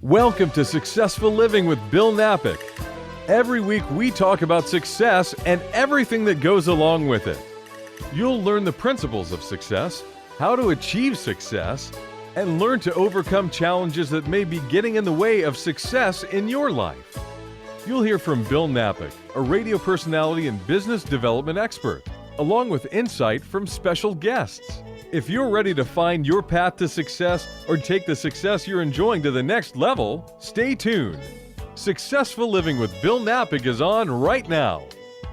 Welcome to Successful Living with Bill Napick. Every week we talk about success and everything that goes along with it. You'll learn the principles of success, how to achieve success, and learn to overcome challenges that may be getting in the way of success in your life. You'll hear from Bill Napick, a radio personality and business development expert, along with insight from special guests. If you're ready to find your path to success or take the success you're enjoying to the next level, stay tuned. Successful Living with Bill Napick is on right now.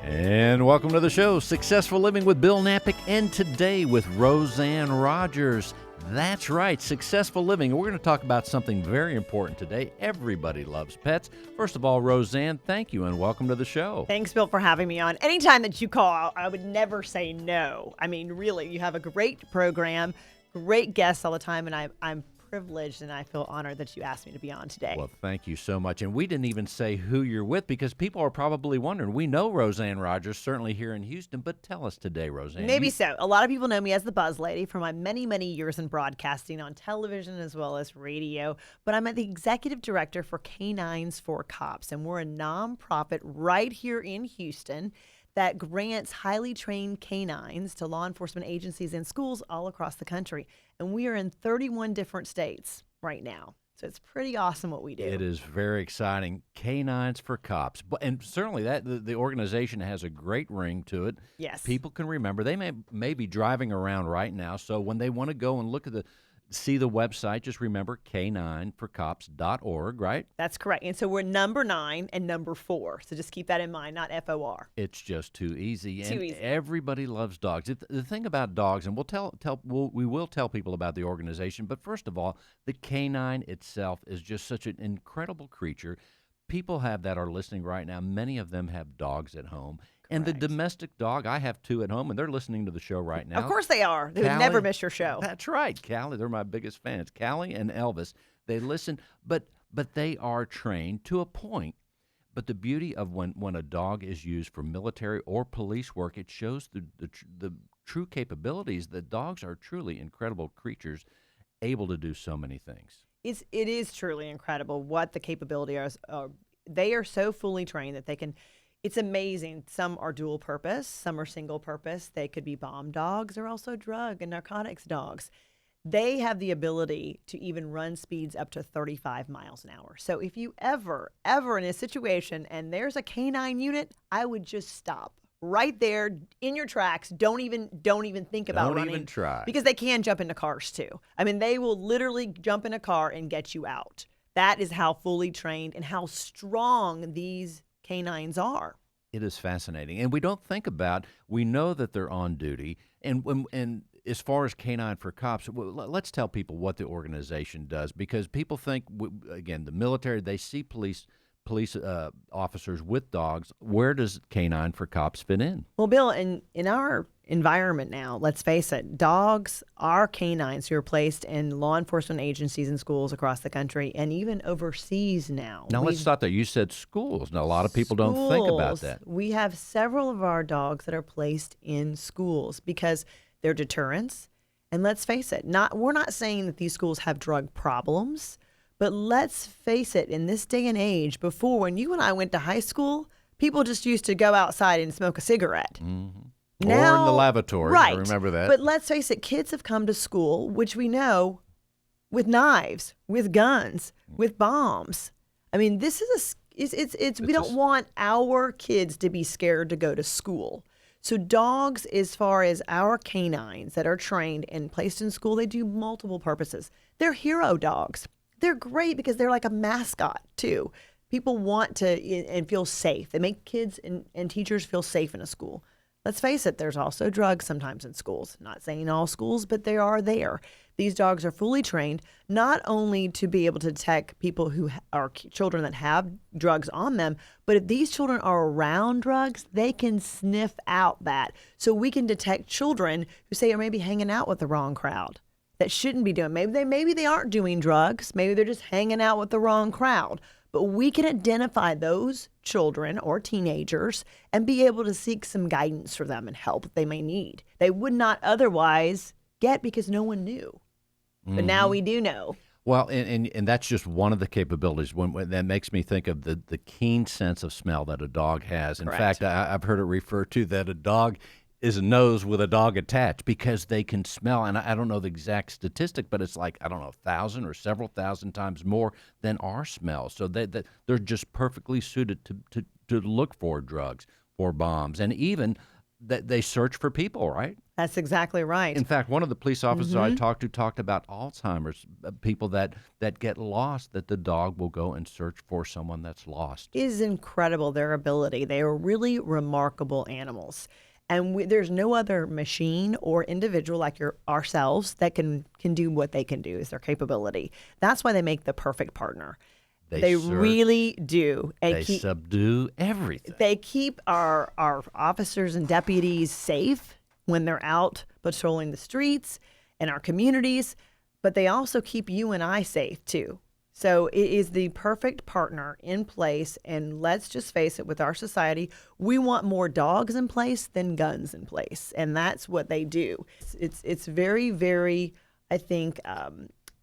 And welcome to the show, Successful Living with Bill Napick, and today with Roseann Rogers. That's right, Successful Living. We're going to talk about something very important today. Everybody loves pets. First of all, Roseann, thank you and welcome to the show. Thanks, Bill, for having me on. Anytime that you call, I would never say no. I mean, really, you have a great program, great guests all the time, and I'm privileged and I feel honored that you asked me to be on today. Well, thank you so much. And we didn't even say who you're with because people are probably wondering. We know Roseann Rogers, certainly here in Houston, but tell us today, Roseann. Maybe so. A lot of people know me as the Buzz Lady for my many, many years in broadcasting on television as well as radio. But I'm the executive director for K9's for Cops, and we're a nonprofit right here in Houston that grants highly trained canines to law enforcement agencies and schools all across the country. And we are in 31 different states right now. So it's pretty awesome what we do. It is very exciting. Canines for Cops. And certainly the organization has a great ring to it. Yes. People can remember. They may be driving around right now. So when they want to go and see the website, just remember K9forcops.org, right? That's correct. And so we're number 9 and number 4. So just keep that in mind, not FOR. It's just too easy. Too easy. Everybody loves dogs. The thing about dogs, and we will tell people about the organization, but first of all, the canine itself is just such an incredible creature. People that are listening right now, many of them have dogs at home. And the domestic dog, I have 2 at home, and they're listening to the show right now. Of course they are. They would never miss your show. That's right. Callie, they're my biggest fans. Callie and Elvis, they listen, but they are trained to a point. But the beauty of when a dog is used for military or police work, it shows the true capabilities that dogs are truly incredible creatures, able to do so many things. It is truly incredible what the capabilities are. They are so fully trained that they can. It's amazing. Some are dual purpose, some are single purpose. They could be bomb dogs or also drug and narcotics dogs. They have the ability to even run speeds up to 35 miles an hour. So if you ever in a situation and there's a canine unit, I would just stop right there in your tracks. Don't even think about running. Don't even try. Because they can jump into cars too. I mean, they will literally jump in a car and get you out. That is how fully trained and how strong these canines are. It is fascinating. And we don't think about, we know that they're on duty. And as far as Canine for Cops, let's tell people what the organization does, because people think, again, the military, they see police officers with dogs. Where does Canine for Cops fit in? Well, Bill, in our environment now, let's face it, dogs are canines who are placed in law enforcement agencies and schools across the country and even overseas now. Now, let's stop there. You said schools. Now, a lot of people don't think about that. We have several of our dogs that are placed in schools because they're deterrents. And let's face it, we're not saying that these schools have drug problems, but let's face it, in this day and age, before when you and I went to high school, people just used to go outside and smoke a cigarette. Mm-hmm. Now, or in the lavatory, right. I remember that. But let's face it, kids have come to school, which we know, with knives, with guns, with bombs. I mean, this is we don't want our kids to be scared to go to school. So dogs, as far as our canines that are trained and placed in school, they do multiple purposes. They're hero dogs. They're great because they're like a mascot, too. People want to and feel safe. They make kids and teachers feel safe in a school. Let's face it, there's also drugs sometimes in schools. Not saying all schools, but they are there. These dogs are fully trained not only to be able to detect people who are children that have drugs on them, but if these children are around drugs, they can sniff out that. So we can detect children who say are maybe hanging out with the wrong crowd that shouldn't be doing. Maybe they aren't doing drugs. Maybe they're just hanging out with the wrong crowd. But we can identify those children or teenagers and be able to seek some guidance for them and help that they may need. They would not otherwise get because no one knew. But now we do know. Well, and that's just one of the capabilities. When that makes me think of the keen sense of smell that a dog has. In Correct. fact, I've heard it referred to that a dog is a nose with a dog attached because they can smell. And I don't know the exact statistic, but it's like, I don't know, 1,000 or several thousand times more than our smell. So they're just perfectly suited to look for drugs, for bombs, and even that they search for people, right? That's exactly right. In fact, one of the police officers I talked to talked about Alzheimer's, people that get lost, that the dog will go and search for someone that's lost. It is incredible, their ability. They are really remarkable animals. And there's no other machine or individual like ourselves that can do what they can do, is their capability. That's why they make the perfect partner. They search, really do. And they subdue everything. They keep our officers and deputies safe when they're out patrolling the streets and our communities, but they also keep you and I safe too. So it is the perfect partner in place, and let's just face it, with our society, we want more dogs in place than guns in place, and that's what they do. It's very, very, I think,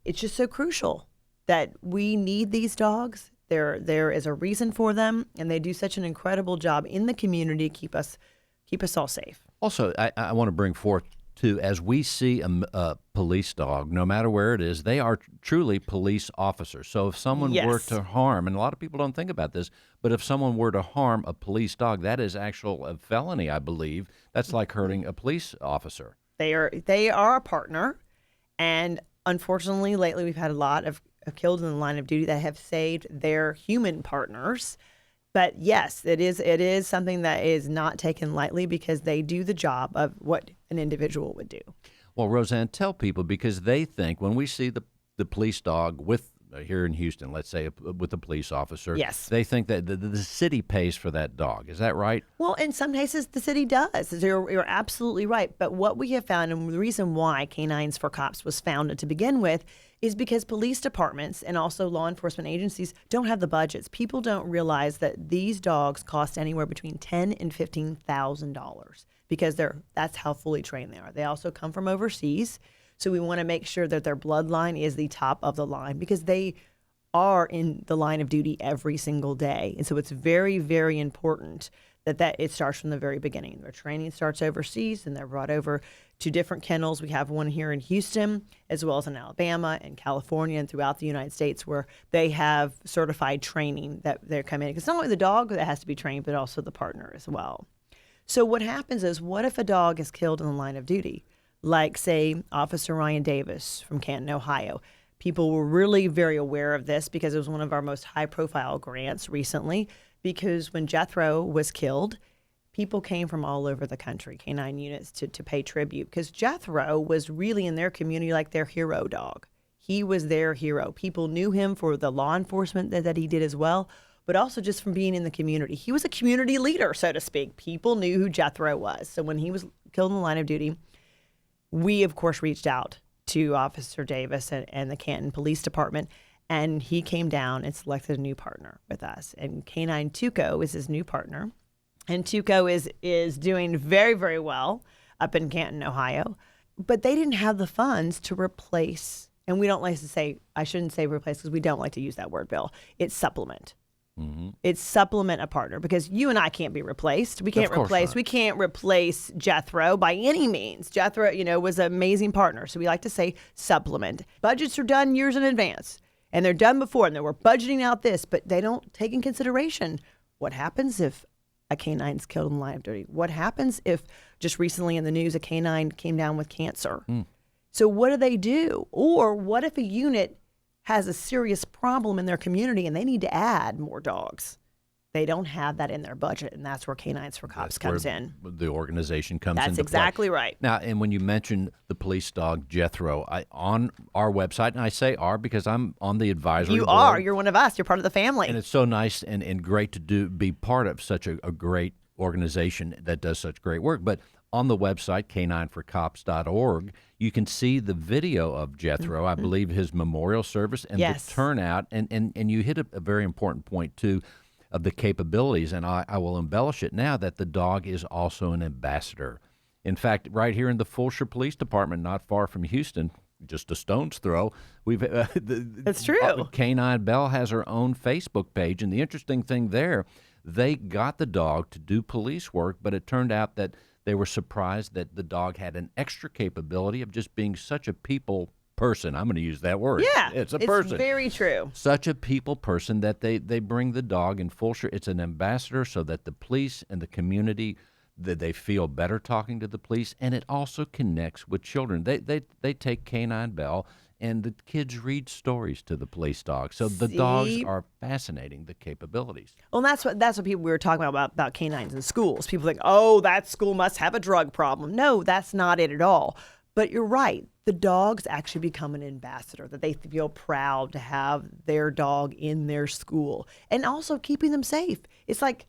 it's just so crucial that we need these dogs. There is a reason for them, and they do such an incredible job in the community to keep us all safe. Also, I want to bring forth, too, as we see a police dog, no matter where it is, they are truly police officers. So if someone were to harm, and a lot of people don't think about this, but if someone were to harm a police dog, that is actual a felony, I believe. That's like hurting a police officer. They are a partner, and unfortunately, lately we've had a lot of killed in the line of duty that have saved their human partners. But yes, it is something that is not taken lightly because they do the job of what an individual would do. Well, Roseann, tell people, because they think when we see the police dog with here in Houston, let's say with a police officer, yes, they think that the city pays for that dog. Is that right? Well, in some cases, the city does. You're absolutely right. But what we have found, and the reason why Canines for Cops was founded to begin with, is because police departments and also law enforcement agencies don't have the budgets. People don't realize that these dogs cost anywhere between $10,000 and $15,000 because that's how fully trained they are. They also come from overseas, so we want to make sure that their bloodline is the top of the line because they are in the line of duty every single day. And so it's very, very important that it starts from the very beginning. Their training starts overseas, and they're brought over to different kennels. We have one here in Houston, as well as in Alabama and California and throughout the United States, where they have certified training that they're coming in. Because it's not only the dog that has to be trained, but also the partner as well. So what happens is, what if a dog is killed in the line of duty? Like, say, Officer Ryan Davis from Canton, Ohio. People were really very aware of this because it was one of our most high-profile grants recently, because when Jethro was killed, people came from all over the country, canine units, to pay tribute, because Jethro was really in their community like their hero dog. He was their hero. People knew him for the law enforcement that he did as well, but also just from being in the community. He was a community leader, so to speak. People knew who Jethro was. So when he was killed in the line of duty, we, of course, reached out to Officer Davis and the Canton Police Department, and he came down and selected a new partner with us. And K9 Tuco is his new partner. And Tuco is doing very, very well up in Canton, Ohio. But they didn't have the funds to replace, and we don't like to say, I shouldn't say replace because we don't like to use that word, Bill. It's supplement. Mm-hmm. It's supplement a partner, because you and I can't be replaced. We can't replace Jethro by any means. Jethro, was an amazing partner. So we like to say supplement. Budgets are done years in advance. And they're done before, and they were budgeting out this, but they don't take in consideration what happens if a canine's killed in the line of duty. What happens if, just recently in the news, a canine came down with cancer? So what do? Or what if a unit has a serious problem in their community and they need to add more dogs? They don't have that in their budget, and that's where Canines for Cops comes in. The organization comes into play. That's exactly right. Now, and when you mentioned the police dog, Jethro, on our website, and I say our because I'm on the advisory board. You are. You're one of us. You're part of the family. And it's so nice and great to be part of such a great organization that does such great work. But on the website, K9forcops.org, you can see the video of Jethro, I believe his memorial service, and the turnout. And you hit a very important point, too, of the capabilities, and I will embellish it now, that the dog is also an ambassador. In fact, right here in the Fulshire Police Department, not far from Houston, just a stone's throw. That's true. Canine Bell has her own Facebook page, and the interesting thing there, they got the dog to do police work, but it turned out that they were surprised that the dog had an extra capability of just being such a people person. I'm going to use that word. Yeah, it's a person. It's very true. Such a people person that they bring the dog in full shirt. It's an ambassador so that the police and the community, that they feel better talking to the police, and it also connects with children. They take Canine Bell, and the kids read stories to the police dog. So the dogs are fascinating, the capabilities. Well, that's what people we were talking about canines in schools. People think, oh, that school must have a drug problem. No, that's not it at all. But you're right. The dogs actually become an ambassador, that they feel proud to have their dog in their school, and also keeping them safe. It's like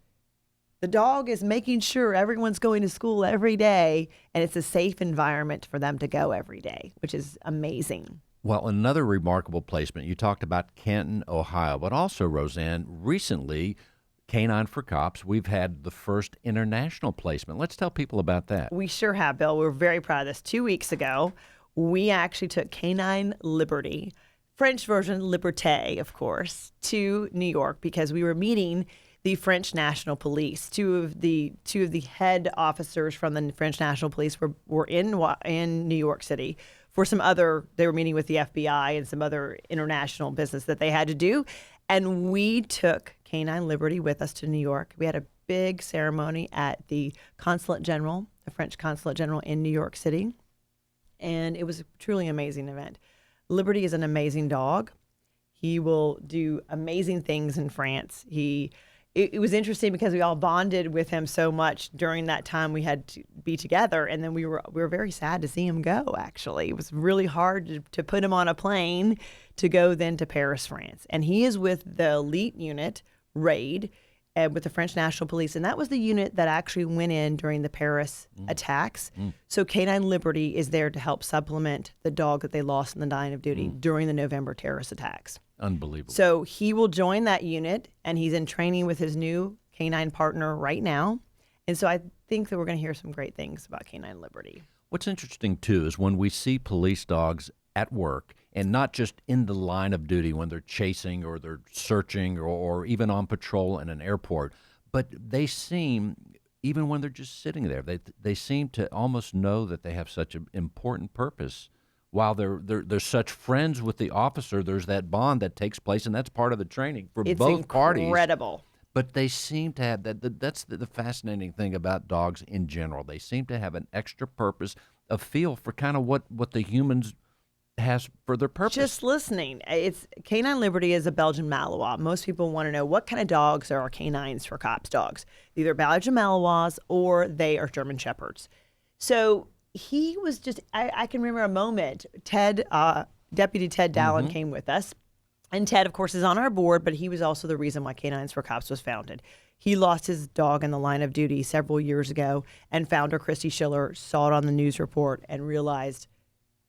the dog is making sure everyone's going to school every day, and it's a safe environment for them to go every day, which is amazing. Well, another remarkable placement, you talked about Canton, Ohio, but also, Roseann, recently, Canine for Cops, we've had the first international placement. Let's tell people about that. We sure have, Bill. We're very proud of this. 2 weeks ago, we actually took Canine Liberty, French version Liberté, of course, to New York because we were meeting the French National Police. Two of the head officers from the French National Police were in New York City for they were meeting with the FBI and some other international business that they had to do. And we took Canine Liberty with us to New York. We had a big ceremony at the Consulate General, the French Consulate General in New York City. And it was a truly amazing event. Liberty is an amazing dog. He will do amazing things in France. It was interesting because we all bonded with him so much during that time we had to be together, and then we were very sad to see him go, actually. It was really hard to put him on a plane to go then to Paris, France. And he is with the elite unit, RAID, with the French National Police, and that was the unit that actually went in during the Paris attacks. So Canine Liberty is there to help supplement the dog that they lost in the line of duty during the November terrorist attacks. Unbelievable. So he will join that unit, and he's in training with his new canine partner right now. And so I think that we're going to hear some great things about Canine Liberty. What's interesting, too, is when we see police dogs at work, and not just in the line of duty when they're chasing or they're searching or even on patrol in an airport, but they seem, even when they're just sitting there, they seem to almost know that they have such an important purpose. While they're such friends with the officer, there's that bond that takes place, and that's part of the training for both parties. It's incredible. But they seem to have that. That's the fascinating thing about dogs in general. They seem to have an extra purpose, a feel for kind of what the humans has for their purpose. Just listening. Canine Liberty is a Belgian Malinois. Most people want to know what kind of dogs are Canines for Cops dogs. Either Belgian Malinois or they are German Shepherds. So he was just, I can remember a moment, Deputy Ted Dallin came with us. And Ted, of course, is on our board, but he was also the reason why Canines for Cops was founded. He lost his dog in the line of duty several years ago, and founder Christy Schiller saw it on the news report and realized,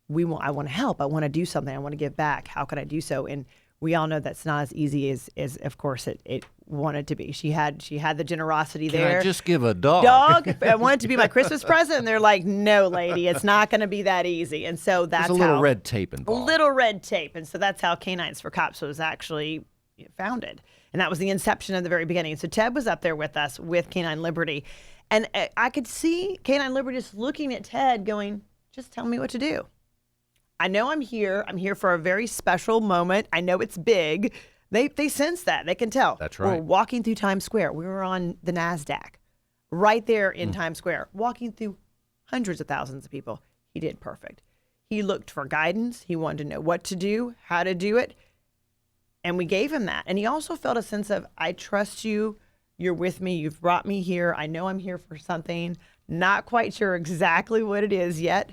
I want to help. I want to do something. I want to give back. How can I do so? And we all know that's not as easy as of course, it wanted to be. She had the generosity there. Can I just give a dog? I want it to be my Christmas present. And they're like, no, lady, it's not going to be that easy. And so that's There's a little red tape involved. A little red tape. And so that's how Canines for Cops was actually founded. And that was the inception at the very beginning. So Ted was up there with us with Canine Liberty. And I could see Canine Liberty just looking at Ted going, just tell me what to do. I know I'm here. I'm here for a very special moment. I know it's big. They sense that. They can tell. That's right. We're walking through Times Square. We were on the NASDAQ, right there in Times Square, walking through hundreds of thousands of people. He did perfect. He looked for guidance. He wanted to know what to do, how to do it. And we gave him that. And he also felt a sense of, I trust you. You're with me. You've brought me here. I know I'm here for something. Not quite sure exactly what it is yet,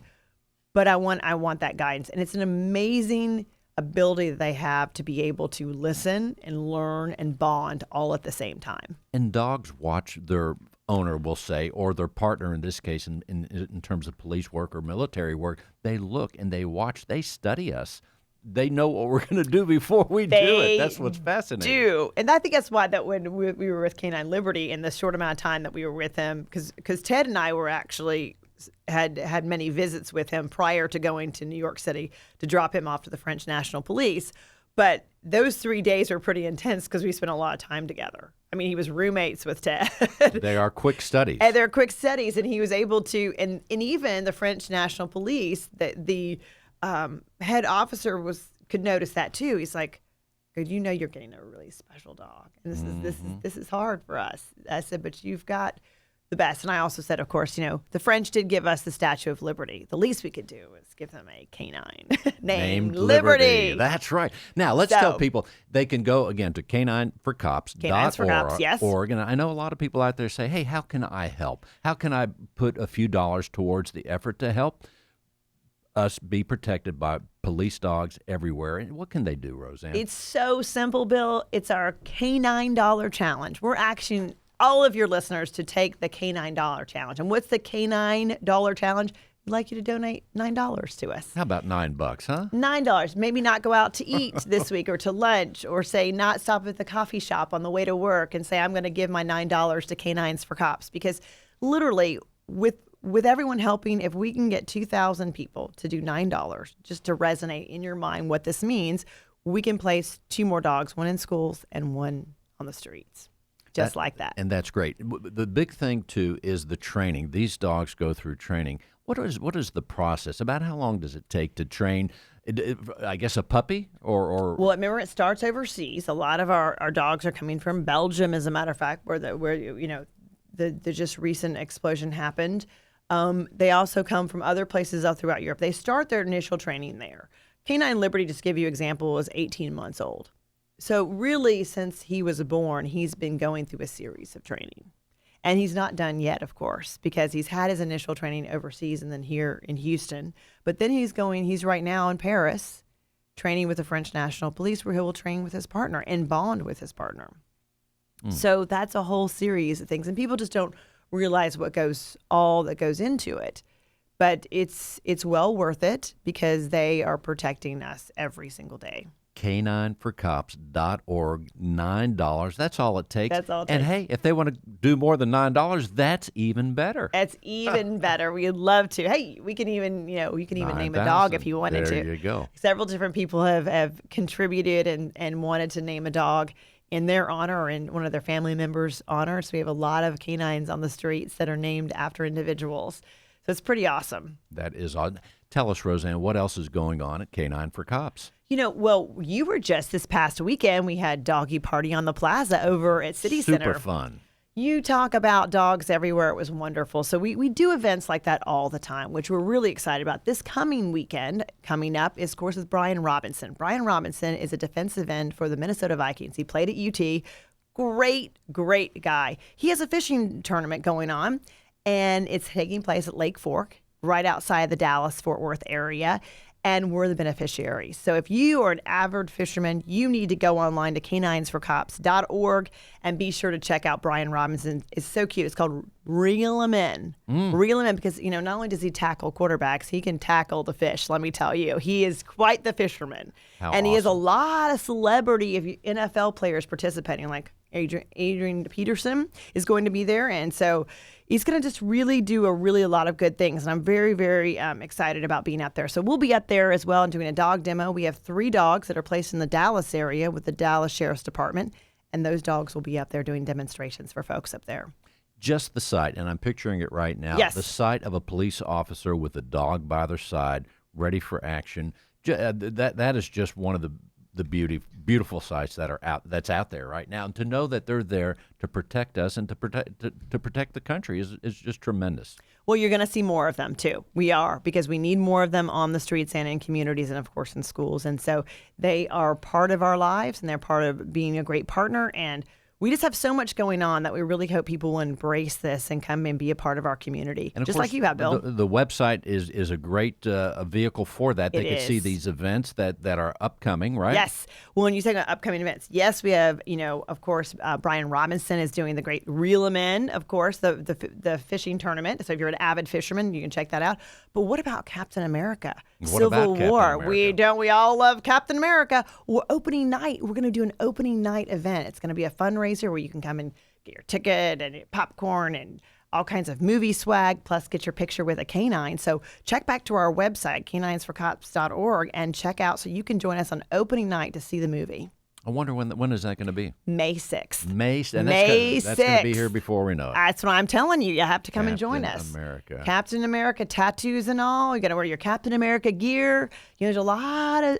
but I want that guidance. And it's an amazing ability that they have to be able to listen and learn and bond all at the same time. And dogs watch their owner, we'll say, or their partner in this case, in terms of police work or military work. They look and they watch. They study us. They know what we're going to do before we do it. That's what's fascinating. And I think that's why that when we were with Canine Liberty in the short amount of time that we were with him, because Ted and I were actually had many visits with him prior to going to New York City to drop him off to the French National Police. But those 3 days were pretty intense because we spent a lot of time together. I mean, he was roommates with Ted. They are quick studies. And they're quick studies, and he was able to, and even the French National Police, the head officer could notice that too. He's like, "You know, you're getting a really special dog, and this is hard for us." I said, "But you've got the best." And I also said, of course, the French did give us the Statue of Liberty. The least we could do is give them a canine named Liberty. That's right. Now, let's tell people they can go, again, to K9's4Cops.org. Yes. And I know a lot of people out there say, hey, how can I help? How can I put a few dollars towards the effort to help us be protected by police dogs everywhere? And what can they do, Roseann? It's so simple, Bill. It's our K9 challenge. We're asking all of your listeners to take the K9 challenge. And what's the K9 challenge? We'd like you to donate $9 to us. How about $9, huh? $9. Maybe not go out to eat this week or to lunch, or say not stop at the coffee shop on the way to work and say, I'm going to give my $9 to K9's for Cops. Because literally, with everyone helping, if we can get 2,000 people to do $9 just to resonate in your mind what this means, we can place 2 more dogs, one in schools and one on the streets. Just like that. And that's great. The big thing, too, is the training. These dogs go through training. What is the process? About how long does it take to train, I guess, a puppy? Or Well, remember, it starts overseas. A lot of our dogs are coming from Belgium, as a matter of fact, where the just recent explosion happened. They also come from other places all throughout Europe. They start their initial training there. Canine Liberty, just to give you an example, is 18 months old. So really, since he was born, he's been going through a series of training. And he's not done yet, of course, because he's had his initial training overseas and then here in Houston. But then he's right now in Paris training with the French National Police, where he will train with his partner and bond with his partner. So that's a whole series of things. And people just don't realize all that goes into it. But it's well worth it because they are protecting us every single day. K9forcops.org, $9. That's all it takes. That's all it and takes. hey, if they want to do more than $9, that's even better. That's even better. We'd love to. Hey, we can even, you can even name a dog if you wanted to. There you go. Several different people have contributed and wanted to name a dog in their honor or in one of their family members' honor. So we have a lot of canines on the streets that are named after individuals. So it's pretty awesome. That is odd. Tell us, Roseann, what else is going on at K9 for Cops? Well, you were just this past weekend. We had Doggy Party on the Plaza over at City Center. Super fun. You talk about dogs everywhere. It was wonderful. So we do events like that all the time, which we're really excited about. This coming weekend, coming up, is, of course, with Brian Robinson. Brian Robinson is a defensive end for the Minnesota Vikings. He played at UT. Great, great guy. He has a fishing tournament going on, and it's taking place at Lake Fork, right outside the Dallas-Fort Worth area. And we're the beneficiaries. So if you are an avid fisherman, you need to go online to K9'sforcops.org and be sure to check out Brian Robinson. It's so cute. It's called Reel 'em In. Reel 'em in because, not only does he tackle quarterbacks, he can tackle the fish, let me tell you. He is quite the fisherman. How and he has a awesome. lot of celebrity NFL players participating, like Adrian Peterson is going to be there. And so he's going to just really do a lot of good things. And I'm very, very excited about being out there. So we'll be out there as well and doing a dog demo. We have 3 dogs that are placed in the Dallas area with the Dallas Sheriff's Department. And those dogs will be out there doing demonstrations for folks up there. Just the sight, and I'm picturing it right now. Yes. The sight of a police officer with a dog by their side, ready for action. That is just one of the beautiful sights that's out there right now, and to know that they're there to protect us and to protect the country is just tremendous. Well, you're going to see more of them too. We are, because we need more of them on the streets and in communities and of course in schools. And so they are part of our lives and they're part of being a great partner. And we just have so much going on that we really hope people will embrace this and come and be a part of our community, And of just course, like you have, Bill. The website is a great a vehicle for that. They can see these events that are upcoming, right? Yes. Well, when you say upcoming events, yes, we have, of course, Brian Robinson is doing the great Reel 'em In, of course, the fishing tournament. So if you're an avid fisherman, you can check that out. But what about Captain America? What about Civil Captain War. America? We all love Captain America. Opening night, we're going to do an opening night event. It's going to be a fundraiser where you can come and get your ticket and popcorn and all kinds of movie swag, plus get your picture with a canine. So check back to our website, K9'sforcops.org, and check out so you can join us on opening night to see the movie. I wonder when is that going to be? May 6th. May 6th. That's going to be here before we know it. That's what I'm telling you. You have to come and join us. Captain America. Captain America tattoos and all. You got to wear your Captain America gear. There's a lot of,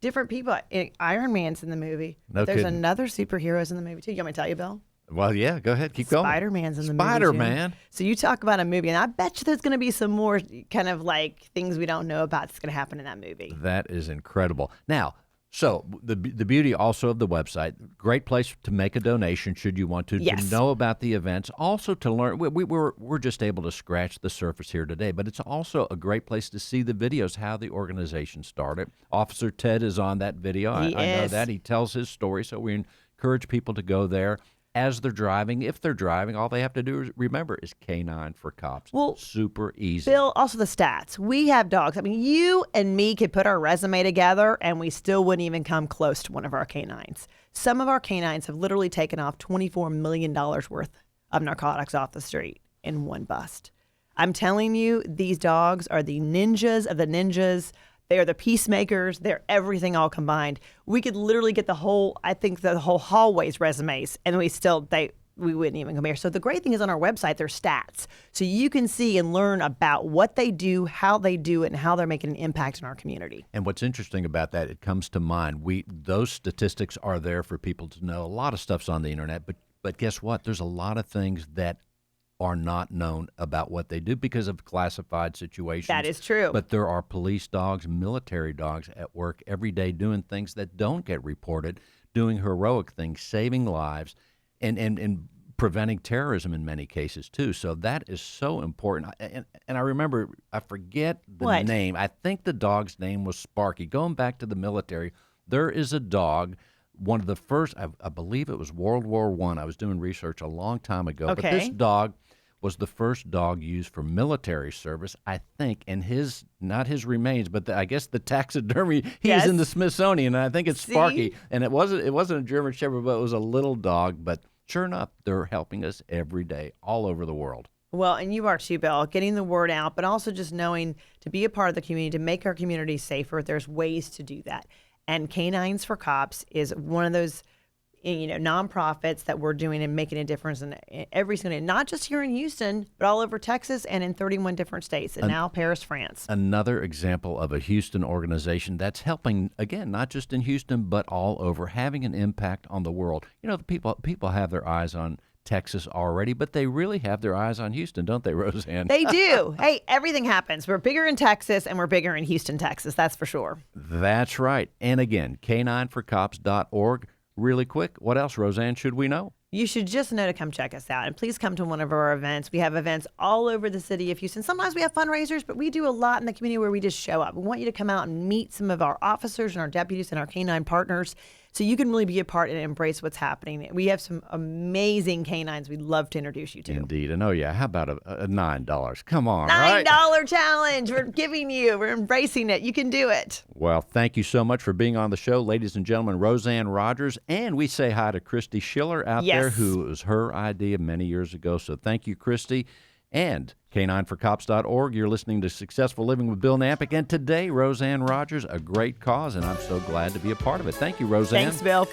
different people. Iron Man's in the movie. No There's kidding. another superheroes in the movie, too. You want me to tell you, Bill? Well, yeah, go ahead. Keep going. Spider-Man's in the movie, Spider-Man. too. So you talk about a movie, and I bet you there's going to be some more kind of like things we don't know about that's going to happen in that movie. That is incredible. Now, so the beauty also of the website, great place to make a donation should you want to know about the events, also to learn. We're just able to scratch the surface here today, but it's also a great place to see the videos, how the organization started. Officer Ted is on that video. I know that. He tells his story, so we encourage people to go there. As they're driving, if they're driving, all they have to do is K9 for Cops. Well, super easy. Bill, also the stats. We have dogs. I mean, you and me could put our resume together and we still wouldn't even come close to one of our canines. Some of our canines have literally taken off $24 million worth of narcotics off the street in one bust. I'm telling you, these dogs are the ninjas of the ninjas. They are the peacemakers. They're everything all combined. We could literally get the whole hallway's resumes, and we wouldn't even compare. So the great thing is on our website, there's stats. So you can see and learn about what they do, how they do it, and how they're making an impact in our community. And what's interesting about that, it comes to mind, those statistics are there for people to know. A lot of stuff's on the internet, but guess what? There's a lot of things that are not known about what they do because of classified situations. That is true. But there are police dogs, military dogs at work every day doing things that don't get reported, doing heroic things, saving lives, and preventing terrorism in many cases too. So that is so important. And I remember, I forget the name. I think the dog's name was Sparky. Going back to the military, there is a dog, one of the first, I believe it was World War I. I was doing research a long time ago. Okay. But this dog was the first dog used for military service, I think, and not his remains, but I guess the taxidermy, is in the Smithsonian, and I think it's Sparky. And it wasn't a German Shepherd, but it was a little dog. But sure enough, they're helping us every day, all over the world. Well, and you are too, Bill, getting the word out, but also just knowing to be a part of the community, to make our community safer. There's ways to do that. And Canines for Cops is one of those nonprofits that we're doing and making a difference in every single day, not just here in Houston, but all over Texas and in 31 different states, and now Paris, France. Another example of a Houston organization that's helping, again, not just in Houston, but all over, having an impact on the world. The people have their eyes on Texas already, but they really have their eyes on Houston, don't they, Roseann? They do. Hey, everything happens. We're bigger in Texas, and we're bigger in Houston, Texas. That's for sure. That's right. And again, K9forcops.org. Really quick, what else, Roseann, should we know? You should just know to come check us out. And please come to one of our events. We have events all over the city of Houston. Sometimes we have fundraisers, but we do a lot in the community where we just show up. We want you to come out and meet some of our officers and our deputies and our canine partners so you can really be a part and embrace what's happening. We have some amazing canines we'd love to introduce you to. Indeed. And how about a $9? Come on, $9 right? challenge. We're giving you. We're embracing it. You can do it. Well, thank you so much for being on the show, ladies and gentlemen. Roseann Rogers, and we say hi to Christy Schiller out there, who was her idea many years ago. So thank you, Christy. And K9forcops.org. You're listening to Successful Living with Bill Napick. And today, Roseann Rogers, a great cause, and I'm so glad to be a part of it. Thank you, Roseann. Thanks, Bill.